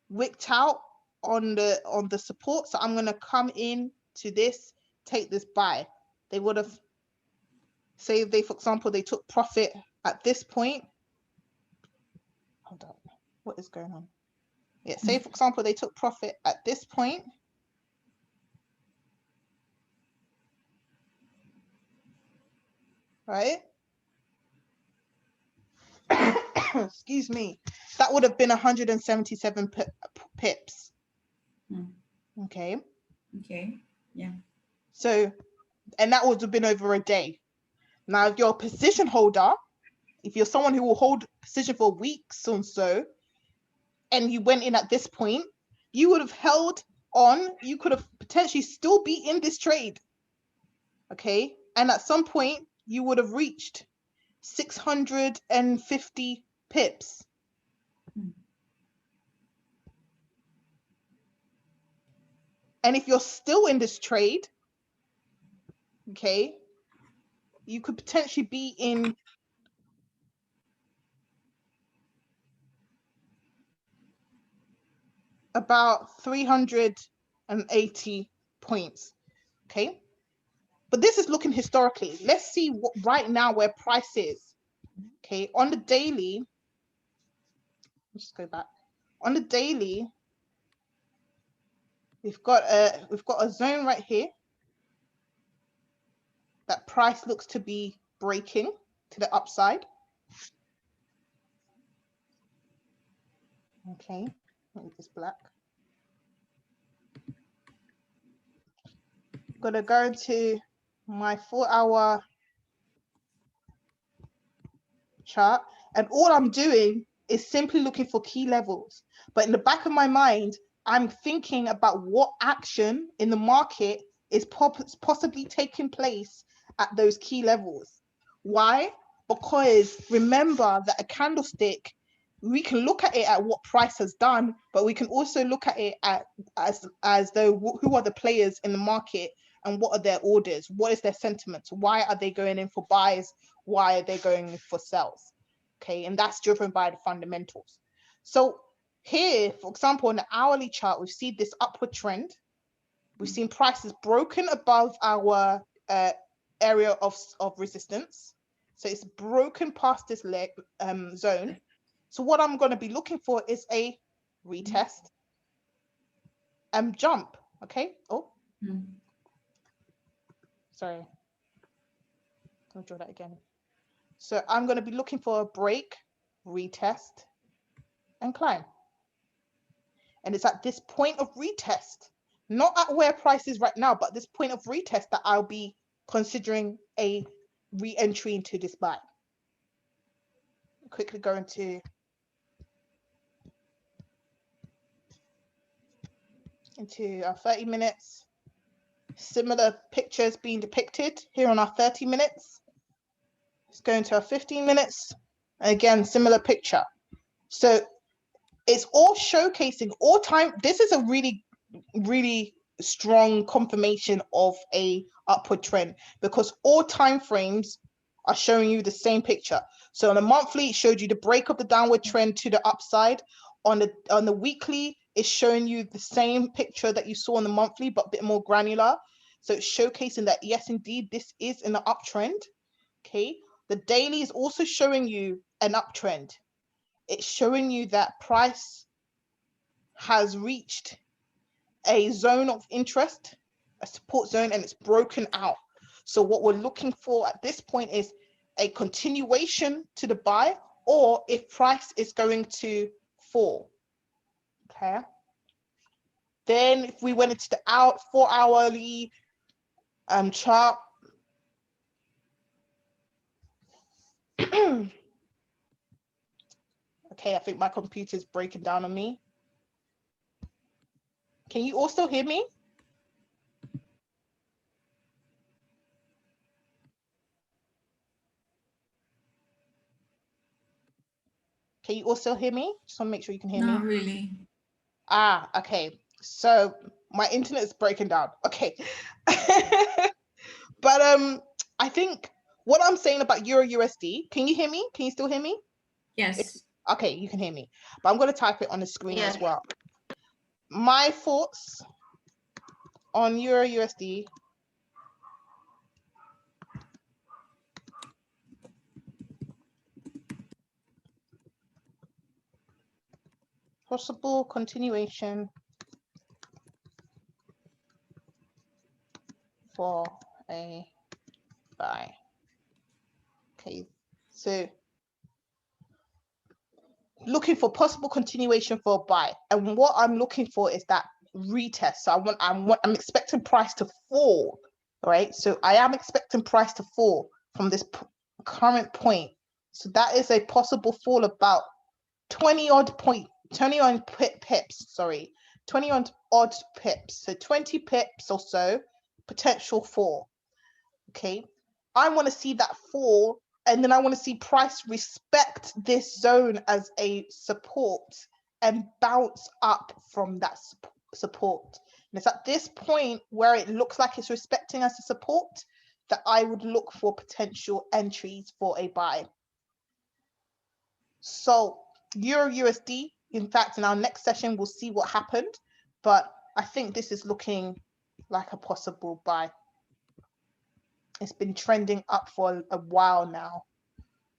wicked out on the support, so I'm going to come in to this, take this buy. They would have, say they, for example, they took profit at this point. Hold on, what is going on? Yeah, say for example, they took profit at this point. Right? Excuse me. That would have been 177 pips. Okay. Okay. Yeah. So, and that would have been over a day. Now, if you're a position holder, if you're someone who will hold position for weeks or so, and you went in at this point, you would have held on. You could have potentially still be in this trade. Okay. And at some point, you would have reached 650 pips. And if you're still in this trade, okay, you could potentially be in about 380 points, okay? But this is looking historically. Let's see what right now where price is, okay? On the daily, let's just go back. On the daily, we've got a zone right here that price looks to be breaking to the upside. Okay, make this black. I'm gonna go into my 4-hour chart, and all I'm doing is simply looking for key levels. But in the back of my mind, I'm thinking about what action in the market is possibly taking place at those key levels. Why? Because remember that a candlestick, we can look at it at what price has done, but we can also look at it as though who are the players in the market and what are their orders? What is their sentiment? Why are they going in for buys? Why are they going for sells? Okay, and that's driven by the fundamentals. So here, for example, on the hourly chart, we've seen this upward trend. We've seen prices broken above our area of resistance. So it's broken past this leg zone. So what I'm going to be looking for is a retest jump. Okay. Oh, sorry. I'll draw that again. So I'm going to be looking for a break, retest, and climb. And it's at this point of retest, not at where price is right now, but this point of retest that I'll be considering a re-entry into this buy. Quickly go into our 30 minutes. Similar pictures being depicted here on our 30 minutes. Let's go into our 15 minutes. Again, similar picture. So it's all showcasing all time. This is a really, really strong confirmation of a upward trend because all time frames are showing you the same picture. So on the monthly, it showed you the break of the downward trend to the upside. On the weekly, it's showing you the same picture that you saw on the monthly, but a bit more granular. So it's showcasing that, yes, indeed, this is in the uptrend. Okay. The daily is also showing you an uptrend. It's showing you that price has reached a zone of interest, a support zone, and it's broken out. So what we're looking for at this point is a continuation to the buy, or if price is going to fall. Okay. Then if we went into the 4-hourly chart, okay, I think my computer's breaking down on me. Can you also hear me? Can you also hear me? Just want to make sure you can hear me. Not really. Ah, okay. So my internet is breaking down. Okay. But I think what I'm saying about Euro USD, can you hear me? Can you still hear me? Yes. Okay, you can hear me. But I'm going to type it on the screen as well. My thoughts on Euro USD. Possible continuation for a buy. Okay, so looking for possible continuation for a buy, and what I'm looking for is that retest. So I'm expecting price to fall, right? So I am expecting price to fall from this current point. So that is a possible fall about 20 odd pips, sorry, 20 odd pips. So 20 pips or so potential fall. Okay, I want to see that fall, and then I want to see price respect this zone as a support and bounce up from that support. And it's at this point where it looks like it's respecting as a support that I would look for potential entries for a buy. So Euro USD, in fact, in our next session, we'll see what happened, but I think this is looking like a possible buy. It's been trending up for a while now.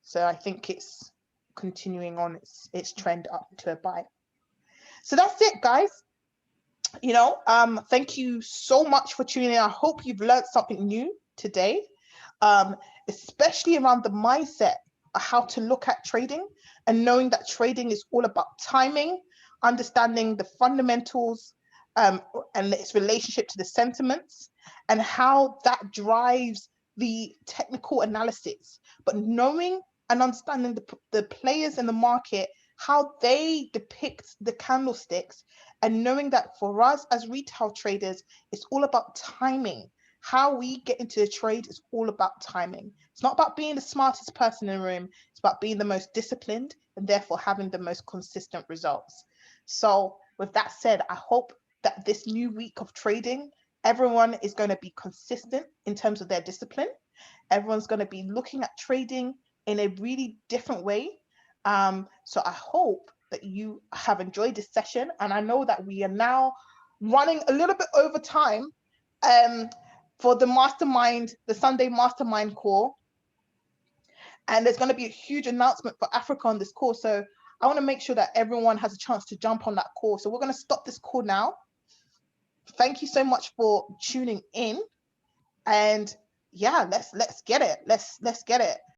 So I think it's continuing on its trend up to a buy. So that's it, guys. Thank you so much for tuning in. I hope you've learned something new today, especially around the mindset of how to look at trading and knowing that trading is all about timing, understanding the fundamentals and its relationship to the sentiments and how that drives the technical analysis, but knowing and understanding the players in the market, how they depict the candlesticks, and knowing that for us as retail traders, it's all about timing. How we get into the trade is all about timing. It's not about being the smartest person in the room. It's about being the most disciplined and therefore having the most consistent results. So with that said, I hope that this new week of trading, everyone is going to be consistent in terms of their discipline. Everyone's going to be looking at trading in a really different way. So I hope that you have enjoyed this session. And I know that we are now running a little bit over time for the mastermind, the Sunday mastermind call. And there's going to be a huge announcement for Africa on this call. So I want to make sure that everyone has a chance to jump on that call. So we're going to stop this call now. Thank you so much for tuning in. And yeah, let's get it. Let's get it.